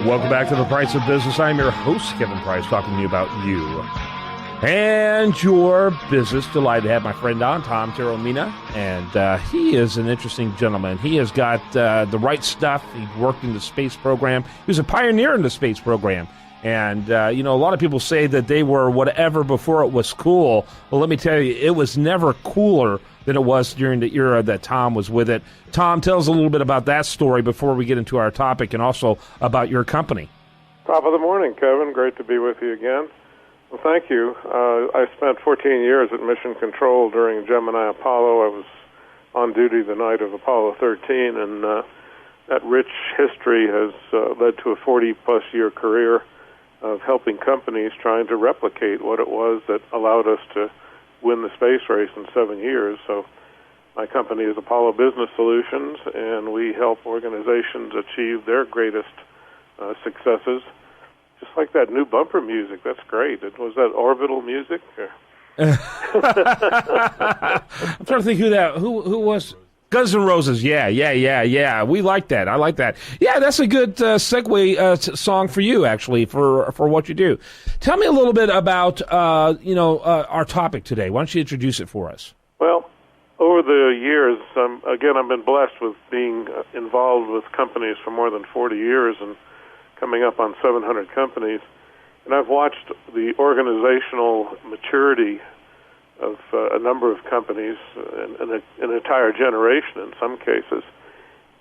Welcome back to The Price of Business. I'm your host, Kevin Price, talking to you about you and your business. Delighted to have my friend on, Tom Taormina, and he is an interesting gentleman. He has got the right stuff. He worked in the space program. He was a pioneer in the space program. And, a lot of people say that they were whatever before it was cool. Well, let me tell you, it was never cooler than it was during the era that Tom was with it. Tom, tell us a little bit about that story before we get into our topic, and also about your company. Top of the morning, Kevin. Great to be with you again. Well, thank you. I spent 14 years at Mission Control during Gemini Apollo. I was on duty the night of Apollo 13, and that rich history has led to a 40-plus year career of helping companies trying to replicate what it was that allowed us to win the space race in 7 years. So my company is Apollo Business Solutions, and we help organizations achieve their greatest successes. Just like that new bumper music, that's great. Was that orbital music? I'm trying to think who was... Guns N' Roses, yeah. We like that. I like that. Yeah, that's a good segue song for you, actually, for what you do. Tell me a little bit about our topic today. Why don't you introduce it for us? Well, over the years, I've been blessed with being involved with companies for more than 40 years and coming up on 700 companies, and I've watched the organizational maturity of a number of companies, an entire generation in some cases.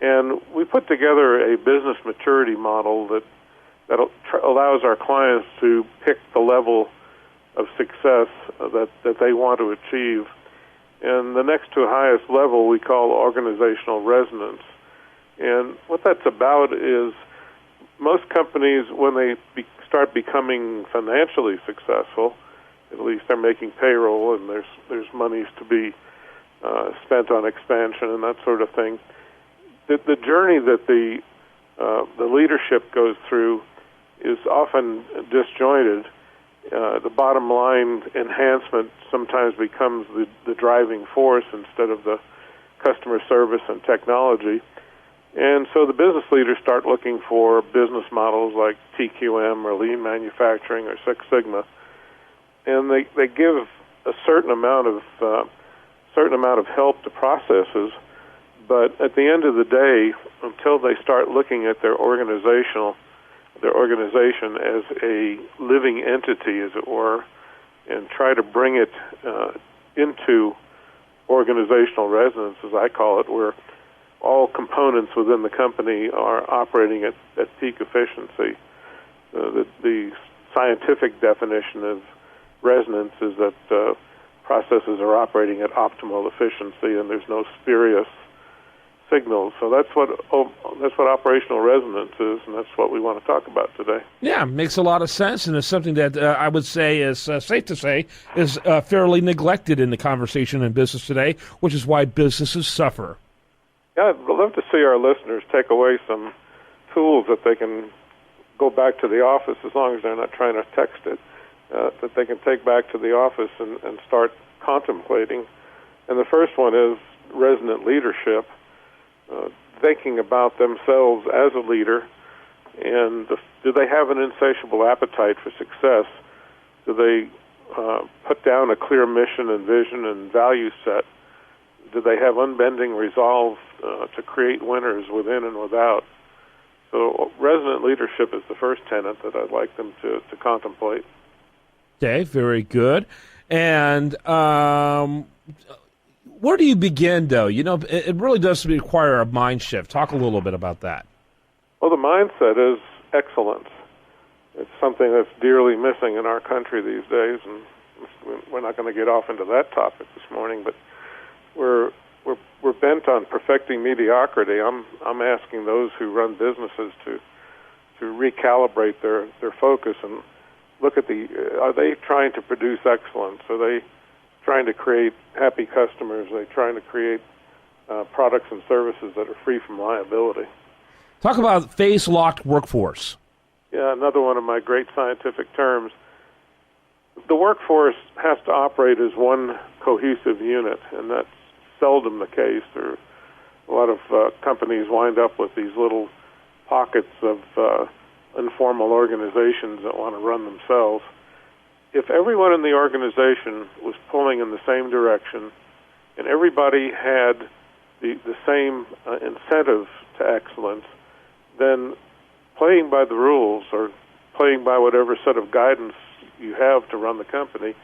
And we put together a business maturity model that allows our clients to pick the level of success that they want to achieve. And the next to highest level we call organizational resonance. And what that's about is most companies, when they start becoming financially successful, at least they're making payroll, and there's monies to be spent on expansion and that sort of thing. The journey that the leadership goes through is often disjointed. The bottom line enhancement sometimes becomes the driving force instead of the customer service and technology. And so the business leaders start looking for business models like TQM or lean manufacturing or Six Sigma. And they give a certain amount of help to processes, but at the end of the day, until they start looking at their organization as a living entity, as it were, and try to bring it into organizational resonance, as I call it, where all components within the company are operating at peak efficiency. The scientific definition of resonance is that processes are operating at optimal efficiency and there's no spurious signals. So that's what operational resonance is, and that's what we want to talk about today. Yeah, makes a lot of sense, and it's something that I would say is safe to say is fairly neglected in the conversation in business today, which is why businesses suffer. Yeah, I'd love to see our listeners take away some tools that they can go back to the office, as long as they're not trying to text it, that they can take back to the office and start contemplating. And the first one is resonant leadership, thinking about themselves as a leader, and do they have an insatiable appetite for success? Do they put down a clear mission and vision and value set? Do they have unbending resolve to create winners within and without? So resonant leadership is the first tenet that I'd like them to contemplate. Okay, very good. And where do you begin, though? You know, it really does require a mind shift. Talk a little bit about that. Well, the mindset is excellence. It's something that's dearly missing in our country these days, and we're not going to get off into that topic this morning, but we're bent on perfecting mediocrity. I'm asking those who run businesses to recalibrate their focus and look at are they trying to produce excellence? Are they trying to create happy customers? Are they trying to create products and services that are free from liability? Talk about phase-locked workforce. Yeah, another one of my great scientific terms. The workforce has to operate as one cohesive unit, and that's seldom the case. A lot of companies wind up with these little pockets of informal organizations that want to run themselves. If everyone in the organization was pulling in the same direction and everybody had the same incentive to excellence, then playing by the rules or playing by whatever set of guidance you have to run the company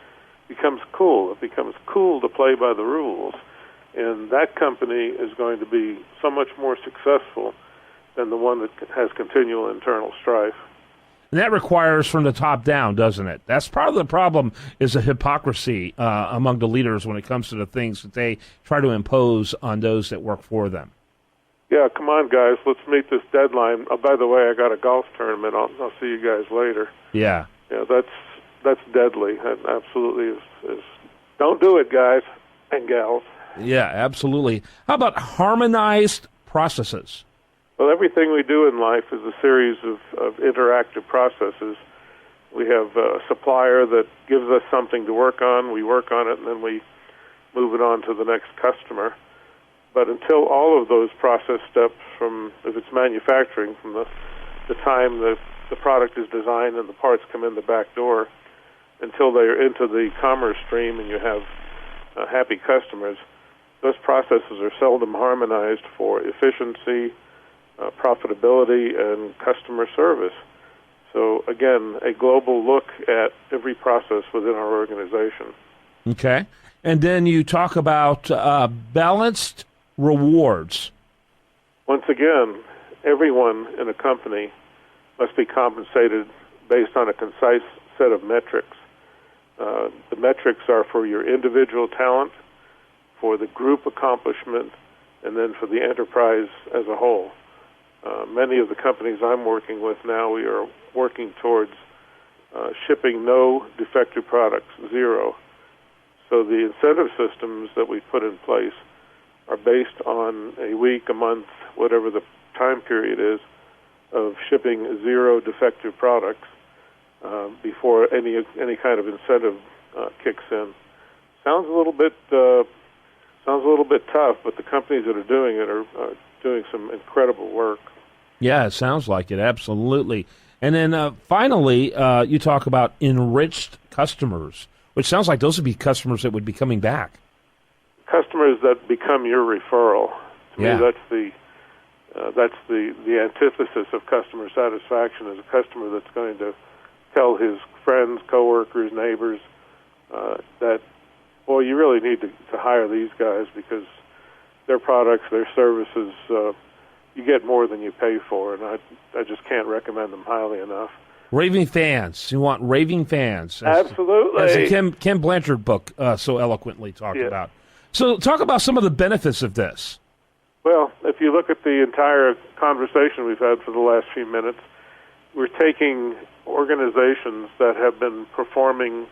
becomes cool. It becomes cool to play by the rules. And that company is going to be so much more successful than the one that has continual internal strife. And that requires from the top down, doesn't it? That's part of the problem, is the hypocrisy among the leaders when it comes to the things that they try to impose on those that work for them. Yeah, come on, guys, let's meet this deadline. Oh, by the way, I got a golf tournament. I'll see you guys later. Yeah. Yeah, that's deadly. That absolutely is. Don't do it, guys and gals. Yeah, absolutely. How about harmonized processes? Well, everything we do in life is a series of interactive processes. We have a supplier that gives us something to work on. We work on it, and then we move it on to the next customer. But until all of those process steps, from if it's manufacturing, from the time the product is designed and the parts come in the back door, until they're into the commerce stream and you have happy customers, those processes are seldom harmonized for efficiency, profitability, and customer service. So, again, a global look at every process within our organization. Okay. And then you talk about balanced rewards. Once again, everyone in a company must be compensated based on a concise set of metrics. The metrics are for your individual talent, for the group accomplishment, and then for the enterprise as a whole. Many of the companies I'm working with now, we are working towards shipping no defective products, zero. So the incentive systems that we put in place are based on a week, a month, whatever the time period is, of shipping zero defective products before any kind of incentive kicks in. Sounds a little bit tough, but the companies that are doing it are doing some incredible work. Yeah, it sounds like it, absolutely. And then finally, you talk about enriched customers, which sounds like those would be customers that would be coming back. Customers that become your referral. To me, that's the antithesis of customer satisfaction, is a customer that's going to tell his friends, coworkers, neighbors that, boy, you really need to hire these guys because their products, their services, you get more than you pay for, and I just can't recommend them highly enough. Raving fans. You want raving fans. Absolutely. As the Kim Blanchard book so eloquently talked about. So talk about some of the benefits of this. Well, if you look at the entire conversation we've had for the last few minutes, we're taking organizations that have been performing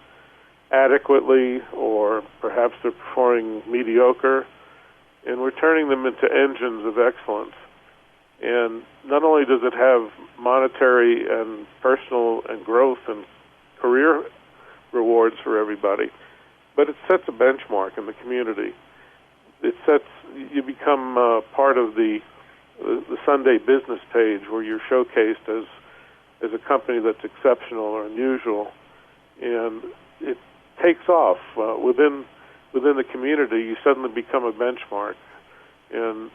adequately, or perhaps they're performing mediocre, and we're turning them into engines of excellence. And not only does it have monetary and personal and growth and career rewards for everybody, but it sets a benchmark in the community. You become part of the Sunday business page where you're showcased as a company that's exceptional or unusual, and it takes off within the community. You suddenly become a benchmark, and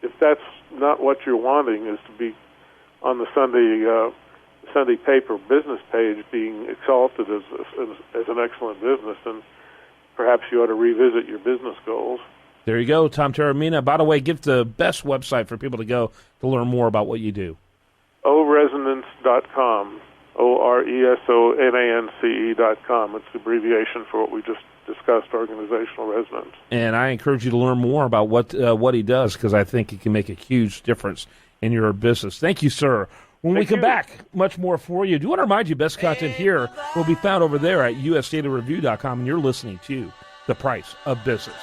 if that's not what you're wanting, is to be on the Sunday paper business page being exalted as an excellent business, then perhaps you ought to revisit your business goals. There you go, Tom Taormina. By the way, give the best website for people to go to learn more about what you do. oresonance.com, oresonance.com. It's the abbreviation for what we just discussed, organizational resonance. And I encourage you to learn more about what he does, because I think it can make a huge difference in your business. Thank you, sir. When we come back, much more for you. Do want to remind you, best content here will be found over there at usdatareview.com, and you're listening to The Price of Business.